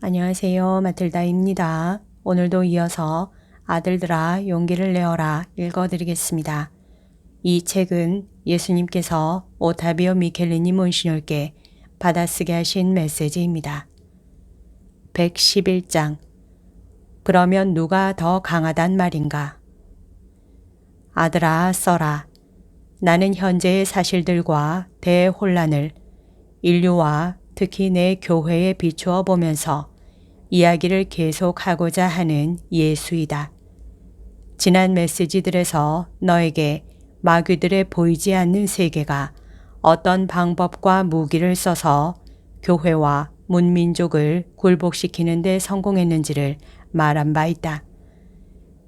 안녕하세요. 마틸다입니다. 오늘도 이어서 아들들아 용기를 내어라 읽어드리겠습니다. 이 책은 예수님께서 오타비오 미켈리니 몬시뇰께 받아쓰게 하신 메시지입니다. 111장 그러면 누가 더 강하단 말인가? 아들아 써라. 나는 현재의 사실들과 대혼란을 인류와 특히 내 교회에 비추어 보면서 이야기를 계속하고자 하는 예수이다. 지난 메시지들에서 너에게 마귀들의 보이지 않는 세계가 어떤 방법과 무기를 써서 교회와 문민족을 굴복시키는 데 성공했는지를 말한 바 있다.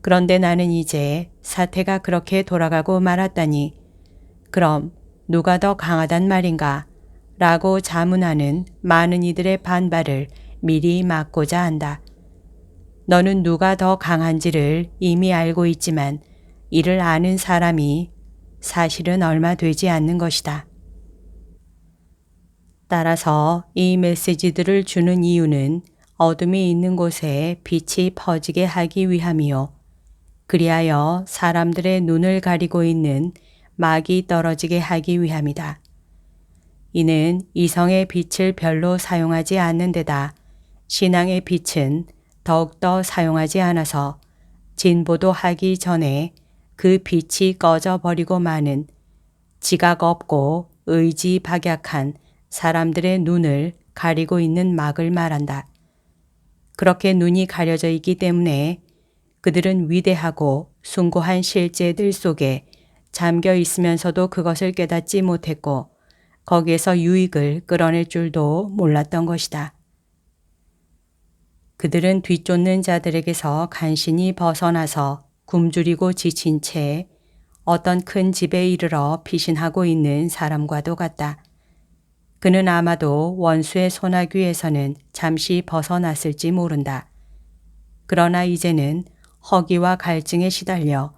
그런데 나는 이제 사태가 그렇게 돌아가고 말았다니 그럼 누가 더 강하단 말인가? 라고 자문하는 많은 이들의 반발을 미리 막고자 한다. 너는 누가 더 강한지를 이미 알고 있지만 이를 아는 사람이 사실은 얼마 되지 않는 것이다. 따라서 이 메시지들을 주는 이유는 어둠이 있는 곳에 빛이 퍼지게 하기 위함이요. 그리하여 사람들의 눈을 가리고 있는 막이 떨어지게 하기 위함이다. 이는 이성의 빛을 별로 사용하지 않는 데다 신앙의 빛은 더욱더 사용하지 않아서 진보도 하기 전에 그 빛이 꺼져버리고 마는 지각 없고 의지 박약한 사람들의 눈을 가리고 있는 막을 말한다. 그렇게 눈이 가려져 있기 때문에 그들은 위대하고 숭고한 실제들 속에 잠겨 있으면서도 그것을 깨닫지 못했고 거기에서 유익을 끌어낼 줄도 몰랐던 것이다. 그들은 뒤쫓는 자들에게서 간신히 벗어나서 굶주리고 지친 채 어떤 큰 집에 이르러 피신하고 있는 사람과도 같다. 그는 아마도 원수의 소나귀에서는 잠시 벗어났을지 모른다. 그러나 이제는 허기와 갈증에 시달려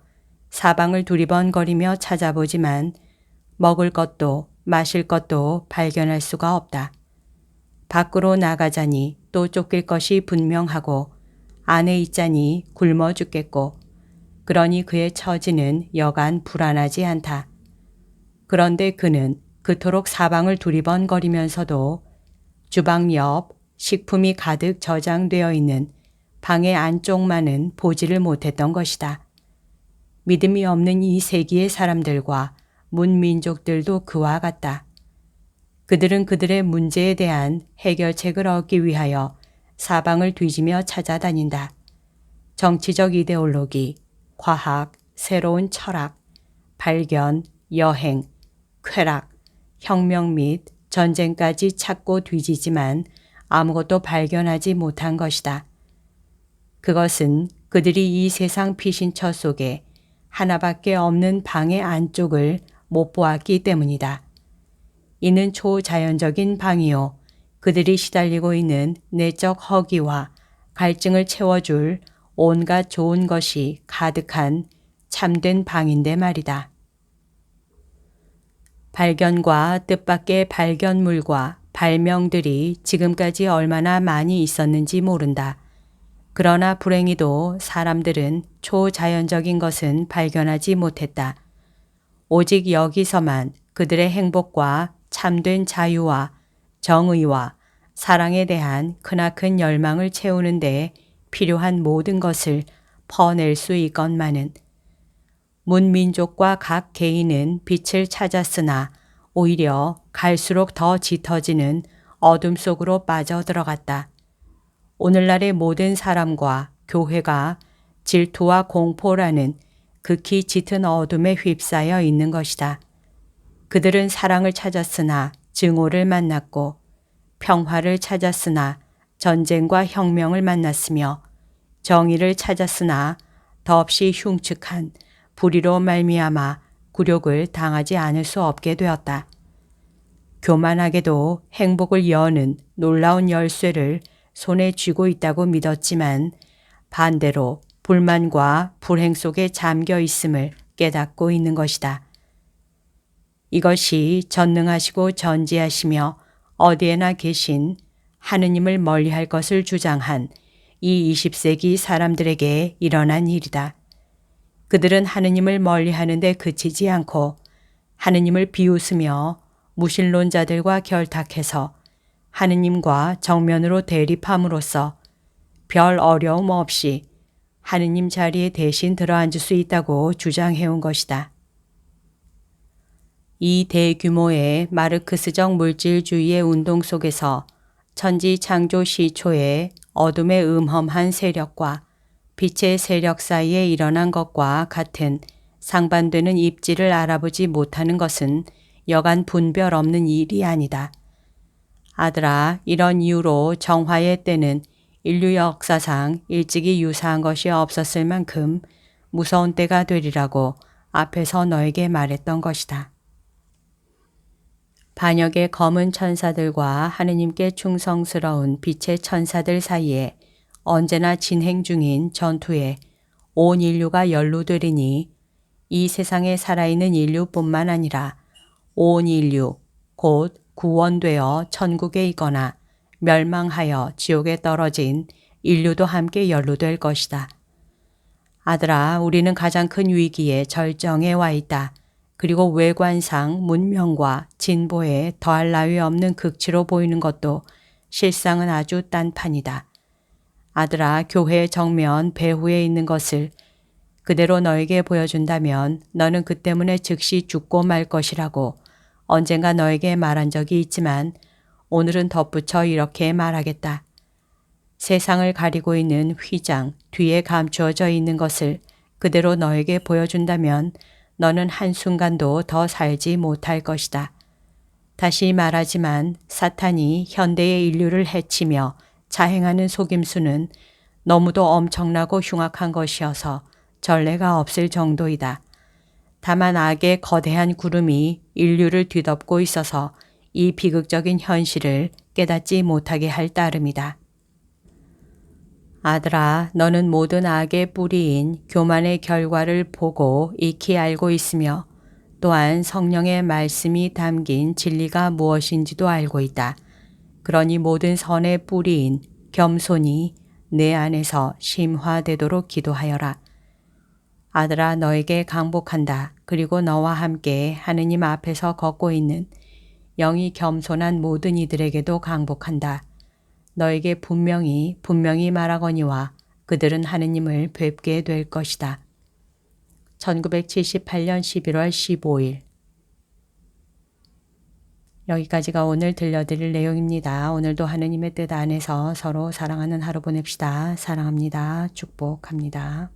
사방을 두리번거리며 찾아보지만 먹을 것도 마실 것도 발견할 수가 없다. 밖으로 나가자니 또 쫓길 것이 분명하고 안에 있자니 굶어 죽겠고 그러니 그의 처지는 여간 불안하지 않다. 그런데 그는 그토록 사방을 두리번거리면서도 주방 옆 식품이 가득 저장되어 있는 방의 안쪽만은 보지를 못했던 것이다. 믿음이 없는 이 세기의 사람들과 문민족들도 그와 같다. 그들은 그들의 문제에 대한 해결책을 얻기 위하여 사방을 뒤지며 찾아다닌다. 정치적 이데올로기, 과학, 새로운 철학, 발견, 여행, 쾌락, 혁명 및 전쟁까지 찾고 뒤지지만 아무것도 발견하지 못한 것이다. 그것은 그들이 이 세상 피신처 속에 하나밖에 없는 방의 안쪽을 못 보았기 때문이다. 이는 초자연적인 방이요. 그들이 시달리고 있는 내적 허기와 갈증을 채워줄 온갖 좋은 것이 가득한 참된 방인데 말이다. 발견과 뜻밖의 발견물과 발명들이 지금까지 얼마나 많이 있었는지 모른다. 그러나 불행히도 사람들은 초자연적인 것은 발견하지 못했다. 오직 여기서만 그들의 행복과 참된 자유와 정의와 사랑에 대한 크나큰 열망을 채우는 데 필요한 모든 것을 퍼낼 수 있건만은 문민족과 각 개인은 빛을 찾았으나 오히려 갈수록 더 짙어지는 어둠 속으로 빠져들어갔다. 오늘날의 모든 사람과 교회가 질투와 공포라는 극히 짙은 어둠에 휩싸여 있는 것이다. 그들은 사랑을 찾았으나 증오를 만났고 평화를 찾았으나 전쟁과 혁명을 만났으며 정의를 찾았으나 더없이 흉측한 불의로 말미암아 굴욕을 당하지 않을 수 없게 되었다. 교만하게도 행복을 여는 놀라운 열쇠를 손에 쥐고 있다고 믿었지만 반대로 불만과 불행 속에 잠겨 있음을 깨닫고 있는 것이다. 이것이 전능하시고 전지하시며 어디에나 계신 하느님을 멀리할 것을 주장한 이 20세기 사람들에게 일어난 일이다. 그들은 하느님을 멀리하는데 그치지 않고 하느님을 비웃으며 무신론자들과 결탁해서 하느님과 정면으로 대립함으로써 별 어려움 없이 하느님 자리에 대신 들어앉을 수 있다고 주장해온 것이다. 이 대규모의 마르크스적 물질주의의 운동 속에서 천지 창조 시초의 어둠의 음험한 세력과 빛의 세력 사이에 일어난 것과 같은 상반되는 입지를 알아보지 못하는 것은 여간 분별 없는 일이 아니다. 아들아, 이런 이유로 정화의 때는 인류 역사상 일찍이 유사한 것이 없었을 만큼 무서운 때가 되리라고 앞에서 너에게 말했던 것이다. 반역의 검은 천사들과 하느님께 충성스러운 빛의 천사들 사이에 언제나 진행 중인 전투에 온 인류가 연루되리니 이 세상에 살아있는 인류뿐만 아니라 온 인류, 곧 구원되어 천국에 있거나 멸망하여 지옥에 떨어진 인류도 함께 연루될 것이다. 아들아, 우리는 가장 큰 위기의 절정에 와 있다. 그리고 외관상 문명과 진보에 더할 나위 없는 극치로 보이는 것도 실상은 아주 딴판이다. 아들아, 교회의 정면 배후에 있는 것을 그대로 너에게 보여준다면 너는 그 때문에 즉시 죽고 말 것이라고 언젠가 너에게 말한 적이 있지만 오늘은 덧붙여 이렇게 말하겠다. 세상을 가리고 있는 휘장 뒤에 감추어져 있는 것을 그대로 너에게 보여준다면 너는 한순간도 더 살지 못할 것이다. 다시 말하지만 사탄이 현대의 인류를 해치며 자행하는 속임수는 너무도 엄청나고 흉악한 것이어서 전례가 없을 정도이다. 다만 악의 거대한 구름이 인류를 뒤덮고 있어서 이 비극적인 현실을 깨닫지 못하게 할 따름이다. 아들아, 너는 모든 악의 뿌리인 교만의 결과를 보고 익히 알고 있으며 또한 성령의 말씀이 담긴 진리가 무엇인지도 알고 있다. 그러니 모든 선의 뿌리인 겸손이 내 안에서 심화되도록 기도하여라. 아들아, 너에게 강복한다. 그리고 너와 함께 하느님 앞에서 걷고 있는 영이 겸손한 모든 이들에게도 강복한다. 너에게 분명히 말하거니와 그들은 하느님을 뵙게 될 것이다. 1978년 11월 15일. 여기까지가 오늘 들려드릴 내용입니다. 오늘도 하느님의 뜻 안에서 서로 사랑하는 하루 보냅시다. 사랑합니다. 축복합니다.